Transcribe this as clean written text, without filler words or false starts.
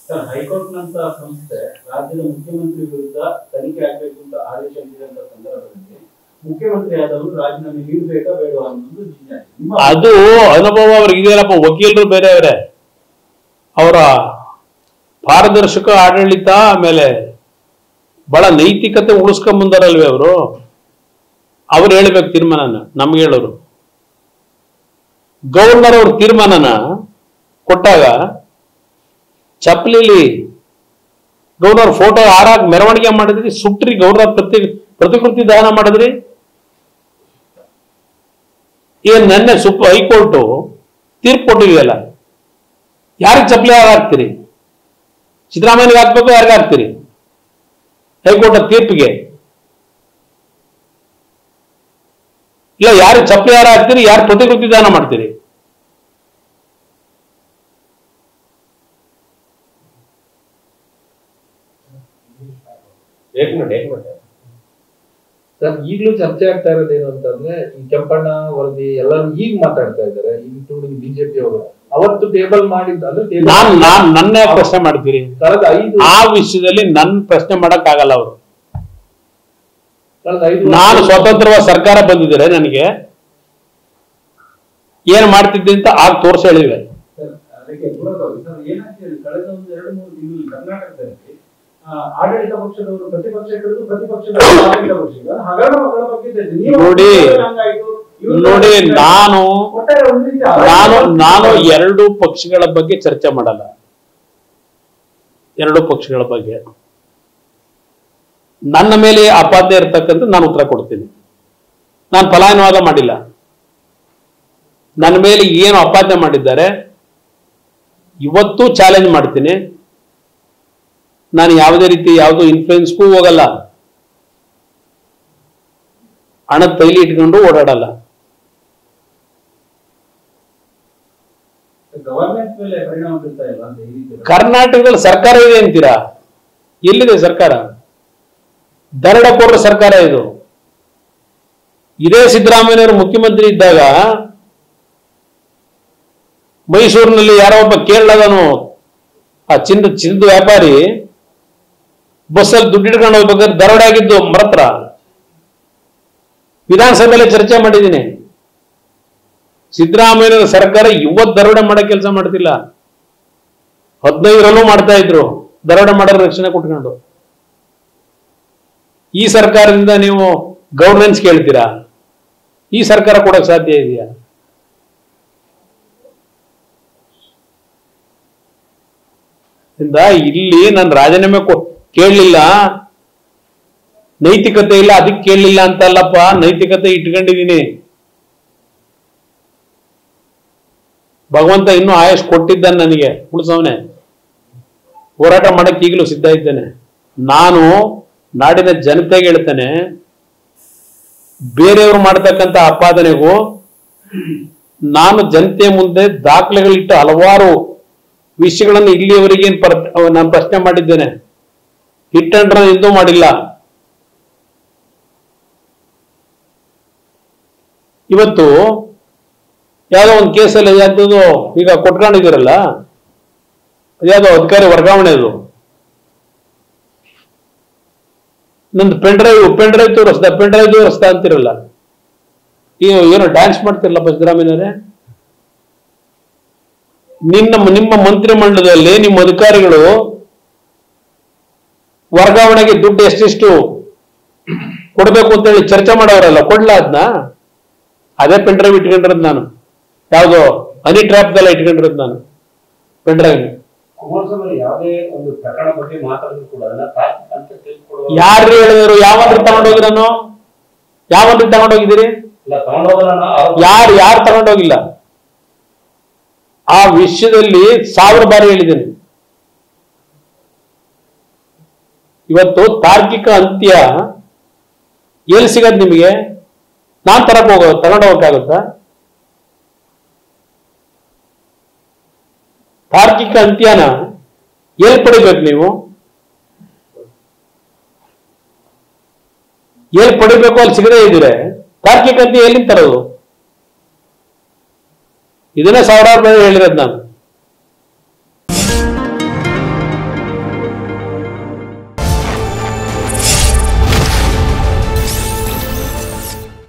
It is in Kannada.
ಹೈಕೋರ್ಟ್ ನಂತ ಸಂಸ್ಥೆ ರಾಜ್ಯದ ಮುಖ್ಯಮಂತ್ರಿ ವಿರುದ್ಧ ತನಿಖೆ ಆಗಬೇಕು ಅಂತ ಆದೇಶ ನೀಡಿದಂತ ಸಂದರ್ಭದಲ್ಲಿ ಮುಖ್ಯಮಂತ್ರಿ ಆದವರು ರಾಜೀನಾಮೆ ನೀಡಬೇಕಾ ಬೇಡ ಅನ್ನೋದು ಜಿಜ್ಞಾಸೆ. ಅದು ಅನುಭವ ಅವ್ರಿಗೆ ಇದೆಯಲ್ಲಪ್ಪ. ವಕೀಲರು ಬೇರೆಯವರೇ, ಅವರ ಪಾರದರ್ಶಕ ಆಡಳಿತ ಆಮೇಲೆ ಬಹಳ ನೈತಿಕತೆ ಉಳಿಸ್ಕೊಂಡ್ ಬಂದಾರಲ್ವೇ ಅವರು. ಅವ್ರು ಹೇಳ್ಬೇಕು ತೀರ್ಮಾನನ, ನಮ್ಗೆ ಹೇಳೋರು. ಗವರ್ನರ್ ಅವ್ರ ತೀರ್ಮಾನನ ಕೊಟ್ಟಾಗ ಚಪ್ಪಲಿಲಿ ಗವರ್ನರ್ ಫೋಟೋ ಹಾರಾಕ್ ಮೆರವಣಿಗೆ ಮಾಡಿದ್ರಿ, ಸುಟ್ರಿ, ಗವರ್ನರ್ ಪ್ರತಿಕೃತಿ ದಹನ ಮಾಡಿದ್ರಿ. ಏನ್ ನೆನ್ನೆ ಹೈಕೋರ್ಟ್ ತೀರ್ಪು ಕೊಟ್ಟಿದೆಯಲ್ಲ, ಯಾರಿಗೆ ಚಪ್ಪಲಿ ಹಾಕ್ತೀರಿ? ಸಿದ್ದರಾಮಯ್ಯಗೆ ಹಾಕ್ಬೇಕು, ಯಾರಿಗೆ ಹಾಕ್ತೀರಿ? ಹೈಕೋರ್ಟ್ ತೀರ್ಪಿಗೆ ಇಲ್ಲ, ಯಾರು ಚಪ್ಪಲಿ ಯಾರು ಹಾಕ್ತೀರಿ, ಯಾರು ಪ್ರತಿಕೃತಿ ದಾನ ಮಾಡ್ತೀರಿ? ಸರ್, ಈಗಲೂ ಚರ್ಚೆ ಆಗ್ತಾ ಇರೋದೇನು ಅಂತಂದ್ರೆ, ಈ ಕೆಂಪಣ್ಣ ವರದಿ ಎಲ್ಲರೂ ಈಗ ಮಾತಾಡ್ತಾ ಇದ್ದಾರೆ, ಇನ್ಕ್ಲೂಡಿಂಗ್ ಬಿಜೆಪಿ ಅವರು. ಅವತ್ತು ಟೇಬಲ್ ಮಾಡಿದ್ದು ನನ್ನೇ ಪ್ರಶ್ನೆ ಮಾಡ್ತೀರಿ? ಆ ವಿಷಯದಲ್ಲಿ ನನ್ ಪ್ರಶ್ನೆ ಮಾಡಕ್ ಆಗಲ್ಲ. ಅವರು ನಾನು ಸ್ವತಂತ್ರವಾದ ಸರ್ಕಾರ ಬಂದಿದ್ದಾರೆ, ನನಗೆ ಏನ್ ಮಾಡ್ತಿದ್ದೆ ಅಂತ ಆಗ ತೋರ್ಸಿ ಹೇಳಿವೆ. ಅದಕ್ಕೆ ಕಳೆದ ಒಂದು 2-3 ತಿಂಗಳು ಕರ್ನಾಟಕದಲ್ಲಿ ಆಡಳಿತ ಪಕ್ಷದವರು ಪ್ರತಿಪಕ್ಷ ಹಿಡಿದು ಪ್ರತಿಪಕ್ಷದವರು ಆಡಳಿತ ಪಕ್ಷ ಹಗರಣ ಮಕ್ಕಳ ಬಗ್ಗೆ ನೋಡಿ, ನಾನು ಎರಡು ಪಕ್ಷಗಳ ಬಗ್ಗೆ ಚರ್ಚೆ ಮಾಡಲ್ಲ. ಎರಡು ಪಕ್ಷಗಳ ಬಗ್ಗೆ ನನ್ನ ಮೇಲೆ ಅಪಾದ್ಯ ಇರ್ತಕ್ಕಂಥ ನಾನು ಉತ್ತರ ಕೊಡ್ತೀನಿ. ನಾನು ಫಲಾನುವಾದ ಮಾಡಿಲ್ಲ. ನನ್ನ ಮೇಲೆ ಏನು ಅಪಾದ್ಯ ಮಾಡಿದ್ದಾರೆ ಇವತ್ತು ಚಾಲೆಂಜ್ ಮಾಡ್ತೀನಿ. ನಾನು ಯಾವುದೇ ರೀತಿ ಯಾವುದೋ ಇನ್ಫ್ಲೂಯೆನ್ಸ್ಗೂ ಹೋಗಲ್ಲ, ಹಣದ ತೈಲಿ ಇಟ್ಕೊಂಡು ಓಡಾಡಲ್ಲ. ಕರ್ನಾಟಕದಲ್ಲಿ ಸರ್ಕಾರ ಇದೆ ಅಂತೀರಾ? ಎಲ್ಲಿದೆ ಸರ್ಕಾರ? ದರೋಡೆಕೋರರ ಸರ್ಕಾರ ಇದು. ಇದೇ ಸಿದ್ದರಾಮಯ್ಯವರು ಮುಖ್ಯಮಂತ್ರಿ ಇದ್ದಾಗ ಮೈಸೂರಿನಲ್ಲಿ ಯಾರೋ ಒಬ್ಬ ಕೇರಳದನು ಆ ಚಿನ್ನದ ವ್ಯಾಪಾರಿ ಬಸ್ಸಲ್ಲಿ ದುಡ್ಡು ಇಟ್ಕೊಂಡು ಹೋಗ್ಬೇಕಾದ್ರೆ ದರೋಡೆ ಆಗಿದ್ದು ಮರತ್ರ. ವಿಧಾನಸಭೆಯಲ್ಲಿ ಚರ್ಚೆ ಮಾಡಿದ್ದೀನಿ. ಸಿದ್ದರಾಮಯ್ಯ ಸರ್ಕಾರ ಇವತ್ತು ದರೋಡೆ ಮಾಡೋ ಕೆಲಸ ಮಾಡ್ತಿಲ್ಲ. 15ರಲ್ಲೂ ಮಾಡ್ತಾ ಇದ್ರು ದರೋಡೆ ಮಾಡೋರು ರಕ್ಷಣೆ ಕೊಟ್ಕೊಂಡು. ಈ ಸರ್ಕಾರದಿಂದ ನೀವು ಗವರ್ನೆನ್ಸ್ ಕೇಳ್ತೀರಾ? ಈ ಸರ್ಕಾರ ಕೊಡಕ್ ಸಾಧ್ಯ ಇದೆಯಾ? ಇಲ್ಲಿ ನಾನು ರಾಜೀನಾಮೆ ಕೇಳಲಿಲ್ಲ, ನೈತಿಕತೆ ಇಲ್ಲ ಅದಕ್ಕೆ ಕೇಳಲಿಲ್ಲ ಅಂತಲ್ಲಪ್ಪ, ನೈತಿಕತೆ ಇಟ್ಕೊಂಡಿದ್ದೀನಿ. ಭಗವಂತ ಇನ್ನೂ ಆಯುಷ್ ಕೊಟ್ಟಿದ್ದಾನೆ ನನಗೆ, ಉಳಿಸವನೆ. ಹೋರಾಟ ಮಾಡಕ್ಕೆ ಈಗಲೂ ಸಿದ್ಧ ಇದ್ದೇನೆ. ನಾನು ನಾಡಿನ ಜನತೆಗೆ ಹೇಳ್ತೇನೆ, ಬೇರೆಯವರು ಮಾಡ್ತಕ್ಕಂಥ ಆಪಾದನೆಗೂ ನಾನು ಜನತೆ ಮುಂದೆ ದಾಖಲೆಗಳಿಟ್ಟು ಹಲವಾರು ವಿಷಯಗಳನ್ನು ಇಲ್ಲಿಯವರೆಗೆ ನಾನು ಪ್ರಶ್ನೆ ಮಾಡಿದ್ದೇನೆ. ಹಿಟ್ ಅಂಡ್ ರನ್ ಎಂದೂ ಮಾಡಿಲ್ಲ. ಇವತ್ತು ಯಾವುದೋ ಒಂದು ಕೇಸಲ್ಲಿ ಯಾವ್ದು ಈಗ ಕೊಟ್ಕೊಂಡಿದ್ದೀರಲ್ಲ, ಅದ್ಯಾವುದೋ ಅಧಿಕಾರಿ ವರ್ಗಾವಣೆ, ಅದು ನಂದು ಪೆಂಡ್ರೈವ್ ತೋರಿಸ್ತಾ ಅಂತಿರಲ್ಲ. ಏನೋ ಡ್ಯಾನ್ಸ್ ಮಾಡ್ತಿರಲ್ಲಪ್ಪ ಸಿದ್ದರಾಮಯ್ಯನವರೇ. ನಿಮ್ಮ ಮಂತ್ರಿ ಮಂಡಲದಲ್ಲಿ ನಿಮ್ಮ ಅಧಿಕಾರಿಗಳು ವರ್ಗಾವಣೆಗೆ ದುಡ್ಡು ಎಷ್ಟೆಷ್ಟು ಕೊಡ್ಬೇಕು ಅಂತ ಹೇಳಿ ಚರ್ಚೆ ಮಾಡೋರಲ್ಲ, ಕೊಡ್ಲಾ ಅದನ್ನ? ಅದೇ ಪೆಂಡ್ರೈವ್ ಇಟ್ಕೊಂಡಿರೋದು ನಾನು. ಯಾವುದೋ ಹನಿ ಟ್ರ್ಯಾಪ್ದೆಲ್ಲ ಇಟ್ಕೊಂಡಿರೋದು ನಾನು ಪೆಂಡ್ರೈವ್. ಯಾರು ಹೇಳಿದ್ರು? ಯಾವಂದ್ರೆ ತಗೊಂಡೋಗಿರೋನು? ಯಾವಂದ್ರೆ ತಗೊಂಡೋಗಿದ್ದೀರಿ? ಯಾರು ತಗೊಂಡೋಗಿಲ್ಲ. ಆ ವಿಷಯದಲ್ಲಿ 1000 ಬಾರಿ ಹೇಳಿದ್ದೇನೆ. ಇವತ್ತು ತಾರ್ಕಿಕ ಅಂತ್ಯ ಎಲ್ಲಿ ಸಿಗದ್ ನಿಮಗೆ? ನಾನ್ ತಗೊಂಡೋಗಕ್ಕಾಗುತ್ತಾ? ತಾರ್ಕಿಕ ಅಂತ್ಯನ ಎಲ್ಲಿ ಪಡಿಬೇಕು ನೀವು? ಎಲ್ಲಿ ಪಡಿಬೇಕು ಅಲ್ಲಿ ಸಿಗದೇ ಇದ್ದೀರೆ. ತಾರ್ಕಿಕ ಅಂತ್ಯ ಎಲ್ಲಿಂದ ತರೋದು? ಇದನ್ನೇ 1000 ಬಾರಿ ಹೇಳಿರೋದು ನಾನು.